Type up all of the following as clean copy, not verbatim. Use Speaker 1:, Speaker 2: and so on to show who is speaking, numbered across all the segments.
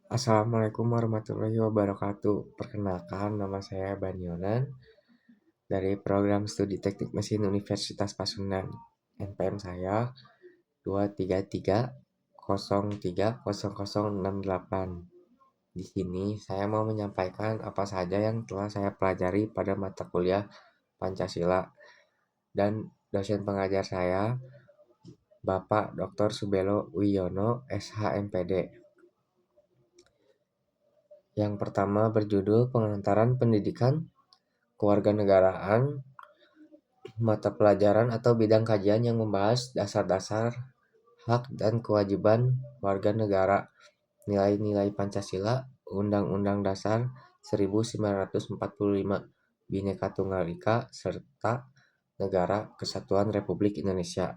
Speaker 1: Assalamualaikum warahmatullahi wabarakatuh. Perkenalkan, nama saya Banyonan dari program studi Teknik Mesin Universitas Pasundan. NPM saya 233 03 0068. Di sini saya mau menyampaikan apa saja yang telah saya pelajari pada mata kuliah Pancasila dan dosen pengajar saya Bapak Dr. Subelo Wiyono, SH.MPD. Yang pertama berjudul Pengantaran Pendidikan Kewarganegaraan, mata pelajaran atau bidang kajian yang membahas dasar-dasar hak dan kewajiban warga negara, nilai-nilai Pancasila, Undang-Undang Dasar 1945, Bhinneka Tunggal Ika, serta Negara Kesatuan Republik Indonesia.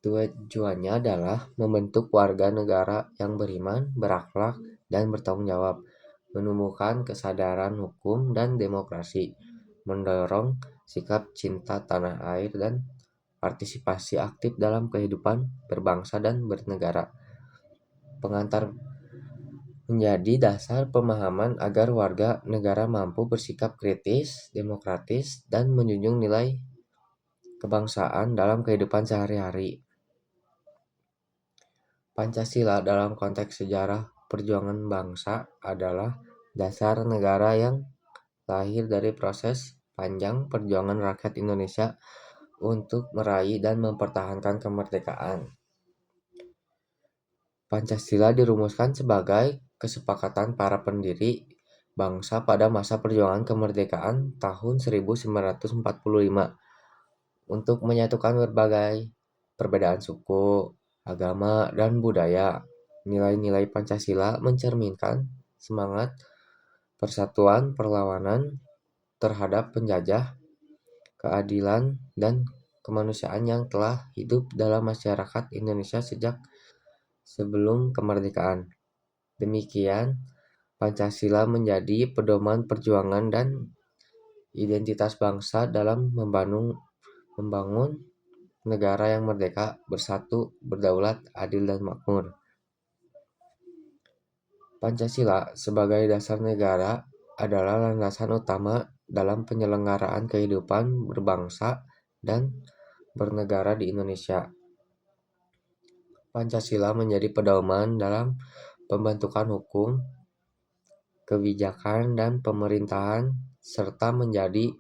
Speaker 1: Tujuannya adalah membentuk warga negara yang beriman, berakhlak, dan bertanggung jawab, menumbuhkan kesadaran hukum dan demokrasi, mendorong sikap cinta tanah air dan partisipasi aktif dalam kehidupan berbangsa dan bernegara. Pengantar menjadi dasar pemahaman agar warga negara mampu bersikap kritis, demokratis, dan menjunjung nilai kebangsaan dalam kehidupan sehari-hari. Pancasila dalam konteks sejarah perjuangan bangsa adalah dasar negara yang lahir dari proses panjang perjuangan rakyat Indonesia untuk meraih dan mempertahankan kemerdekaan. Pancasila dirumuskan sebagai kesepakatan para pendiri bangsa pada masa perjuangan kemerdekaan tahun 1945 untuk menyatukan berbagai perbedaan suku, agama, dan budaya. Nilai-nilai Pancasila mencerminkan semangat persatuan perlawanan terhadap penjajah, keadilan, dan kemanusiaan yang telah hidup dalam masyarakat Indonesia sejak sebelum kemerdekaan. Demikian, Pancasila menjadi pedoman perjuangan dan identitas bangsa dalam membangun negara yang merdeka, bersatu, berdaulat, adil, dan makmur. Pancasila sebagai dasar negara adalah landasan utama dalam penyelenggaraan kehidupan berbangsa dan bernegara di Indonesia. Pancasila menjadi pedoman dalam pembentukan hukum, kebijakan, dan pemerintahan, serta menjadi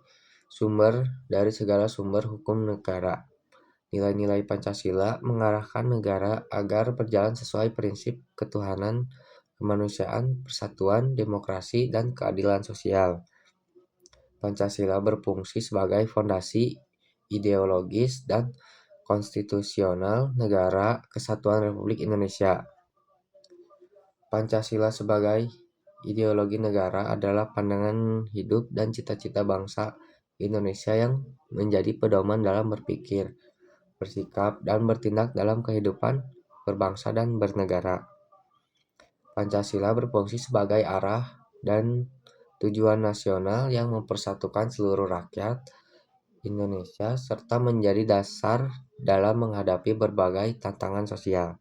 Speaker 1: sumber dari segala sumber hukum negara. Nilai-nilai Pancasila mengarahkan negara agar berjalan sesuai prinsip ketuhanan, kemanusiaan, persatuan, demokrasi, dan keadilan sosial. Pancasila berfungsi sebagai fondasi ideologis dan konstitusional Negara Kesatuan Republik Indonesia. Pancasila sebagai ideologi negara adalah pandangan hidup dan cita-cita bangsa Indonesia yang menjadi pedoman dalam berpikir, bersikap, dan bertindak dalam kehidupan berbangsa dan bernegara. Pancasila berfungsi sebagai arah dan tujuan nasional yang mempersatukan seluruh rakyat Indonesia serta menjadi dasar dalam menghadapi berbagai tantangan sosial,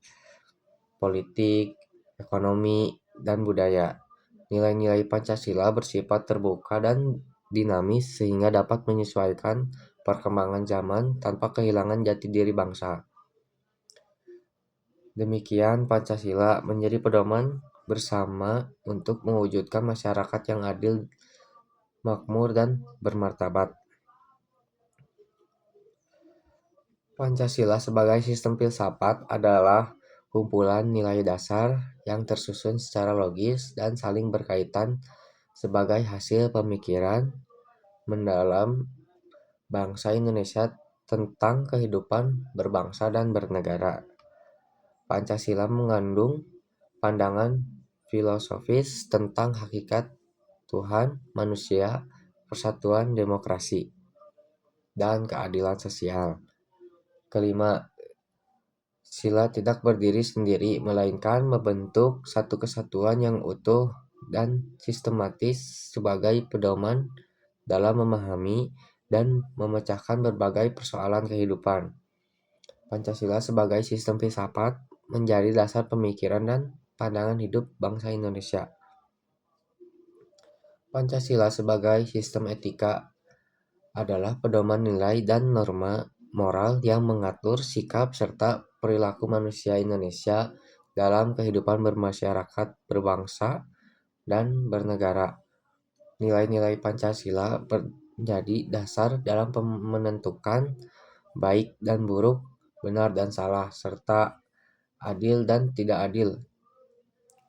Speaker 1: politik, ekonomi, dan budaya. Nilai-nilai Pancasila bersifat terbuka dan dinamis sehingga dapat menyesuaikan perkembangan zaman tanpa kehilangan jati diri bangsa. Demikian, Pancasila menjadi pedoman bersama untuk mewujudkan masyarakat yang adil, makmur, dan bermartabat. Pancasila sebagai sistem filsafat adalah kumpulan nilai dasar yang tersusun secara logis dan saling berkaitan sebagai hasil pemikiran mendalam bangsa Indonesia tentang kehidupan berbangsa dan bernegara. Pancasila mengandung pandangan filosofis tentang hakikat Tuhan, manusia, persatuan, demokrasi, dan keadilan sosial. Kelima, sila tidak berdiri sendiri, melainkan membentuk satu kesatuan yang utuh dan sistematis sebagai pedoman dalam memahami dan memecahkan berbagai persoalan kehidupan. Pancasila sebagai sistem filsafat menjadi dasar pemikiran dan pandangan hidup bangsa Indonesia. Pancasila sebagai sistem etika adalah pedoman nilai dan norma moral yang mengatur sikap serta perilaku manusia Indonesia dalam kehidupan bermasyarakat, berbangsa, dan bernegara. Nilai-nilai Pancasila menjadi dasar dalam menentukan baik dan buruk, benar dan salah, serta adil dan tidak adil.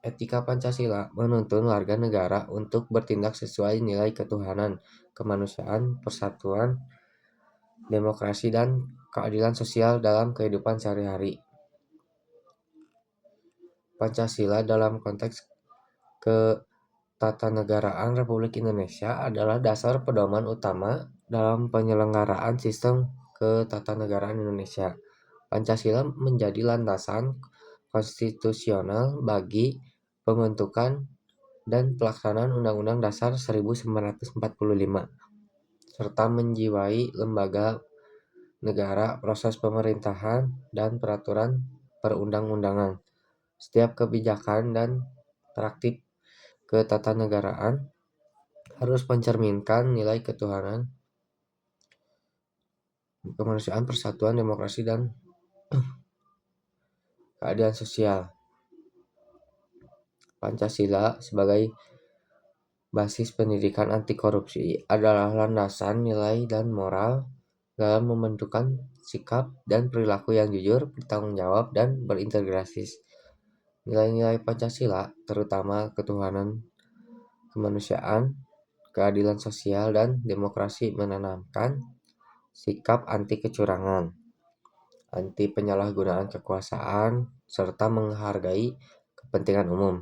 Speaker 1: Etika Pancasila menuntun warga negara untuk bertindak sesuai nilai ketuhanan, kemanusiaan, persatuan, demokrasi, dan keadilan sosial dalam kehidupan sehari-hari. Pancasila dalam konteks ketatanegaraan Republik Indonesia adalah dasar pedoman utama dalam penyelenggaraan sistem ketatanegaraan Indonesia. Pancasila menjadi landasan konstitusional bagi pembentukan dan pelaksanaan Undang-Undang Dasar 1945, serta menjiwai lembaga negara, proses pemerintahan, dan peraturan perundang-undangan. Setiap kebijakan dan praktik ketatanegaraan harus mencerminkan nilai ketuhanan, kemanusiaan, persatuan, demokrasi, dan keadilan sosial. Pancasila sebagai basis pendidikan anti korupsi adalah landasan nilai dan moral dalam membentukkan sikap dan perilaku yang jujur, bertanggung jawab, dan berintegrasi. Nilai-nilai Pancasila, terutama ketuhanan, kemanusiaan, keadilan sosial, dan demokrasi, menanamkan sikap anti kecurangan, anti penyalahgunaan kekuasaan, serta menghargai kepentingan umum.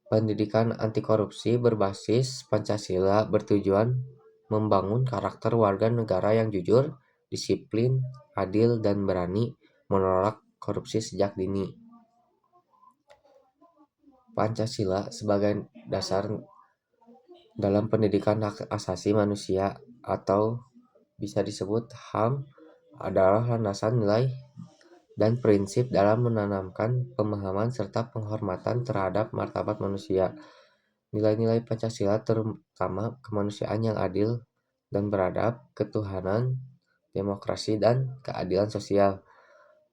Speaker 1: Pendidikan anti korupsi berbasis Pancasila bertujuan membangun karakter warga negara yang jujur, disiplin, adil, dan berani menolak korupsi sejak dini. Pancasila sebagai dasar dalam pendidikan hak asasi manusia atau bisa disebut HAM adalah landasan nilai dan prinsip dalam menanamkan pemahaman serta penghormatan terhadap martabat manusia. Nilai-nilai Pancasila terutama kemanusiaan yang adil dan beradab, ketuhanan, demokrasi, dan keadilan sosial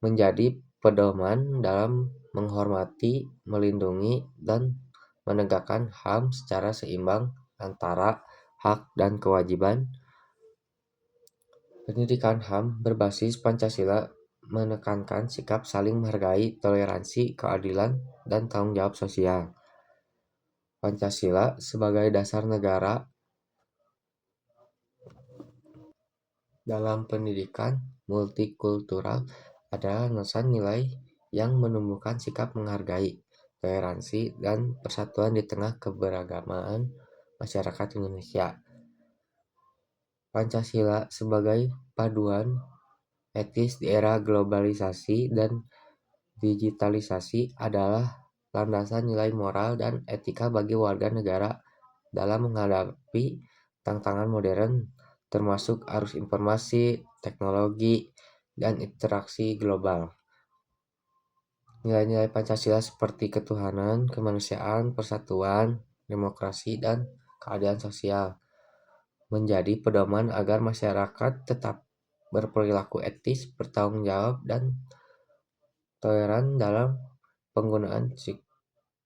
Speaker 1: menjadi pedoman dalam menghormati, melindungi, dan menegakkan HAM secara seimbang antara hak dan kewajiban. Pendidikan HAM berbasis Pancasila menekankan sikap saling menghargai, toleransi, keadilan, dan tanggung jawab sosial. Pancasila sebagai dasar negara dalam pendidikan multikultural adalah landasan nilai yang menumbuhkan sikap menghargai, toleransi, dan persatuan di tengah keberagaman masyarakat Indonesia. Pancasila sebagai paduan etis di era globalisasi dan digitalisasi adalah landasan nilai moral dan etika bagi warga negara dalam menghadapi tantangan modern, termasuk arus informasi, teknologi, dan interaksi global. Nilai-nilai Pancasila seperti ketuhanan, kemanusiaan, persatuan, demokrasi, dan keadilan sosial menjadi pedoman agar masyarakat tetap berperilaku etis, bertanggung jawab, dan toleran dalam penggunaan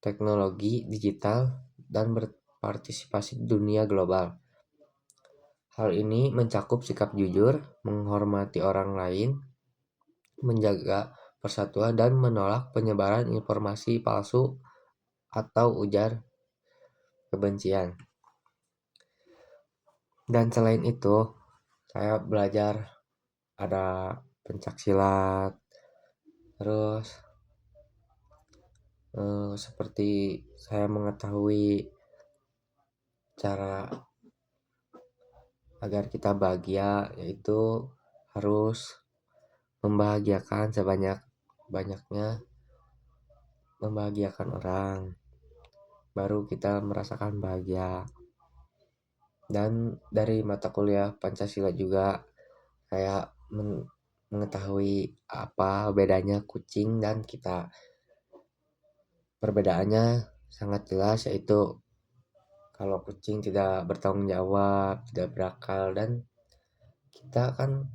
Speaker 1: teknologi digital dan berpartisipasi di dunia global. Hal ini mencakup sikap jujur, menghormati orang lain, menjaga persatuan, dan menolak penyebaran informasi palsu atau ujar kebencian. Dan selain itu, saya belajar ada pencaksilat, terus seperti saya mengetahui cara agar kita bahagia, yaitu harus membahagiakan sebanyak-banyaknya, membahagiakan orang, baru kita merasakan bahagia. Dan dari mata kuliah Pancasila juga kayak mengetahui apa bedanya kucing dan kita. Perbedaannya sangat jelas, yaitu kalau kucing tidak bertanggung jawab, tidak berakal, dan kita kan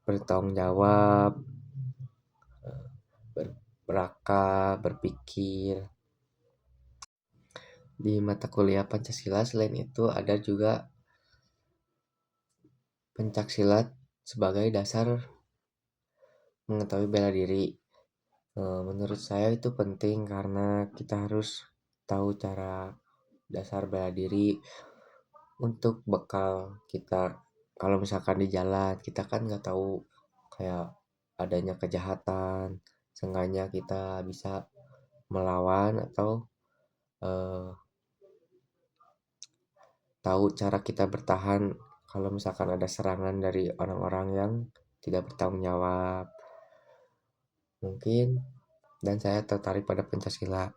Speaker 1: bertanggung jawab, berakal, berpikir. Di mata kuliah Pancasila selain itu ada juga pencaksilat sebagai dasar mengetahui bela diri. Menurut saya itu penting karena kita harus tahu cara dasar bela diri untuk bekal kita kalau misalkan di jalan. Kita kan nggak tahu kayak adanya kejahatan, seenggaknya kita bisa melawan atau eh, tahu cara kita bertahan kalau misalkan ada serangan dari orang-orang yang tidak bertanggung jawab. Mungkin dan saya tertarik pada Pancasila.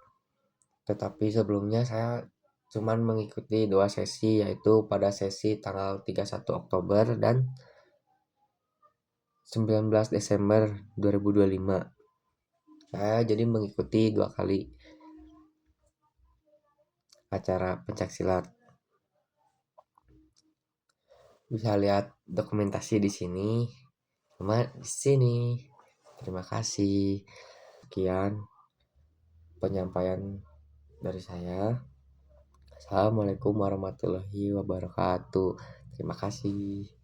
Speaker 1: Tetapi sebelumnya saya cuman mengikuti 2 sesi, yaitu pada sesi tanggal 31 Oktober dan 19 Desember 2025. Saya jadi mengikuti 2 kali acara pencaksilat. Bisa lihat dokumentasi di sini sama di sini. Terima kasih. Sekian penyampaian dari saya. Assalamualaikum warahmatullahi wabarakatuh. Terima kasih.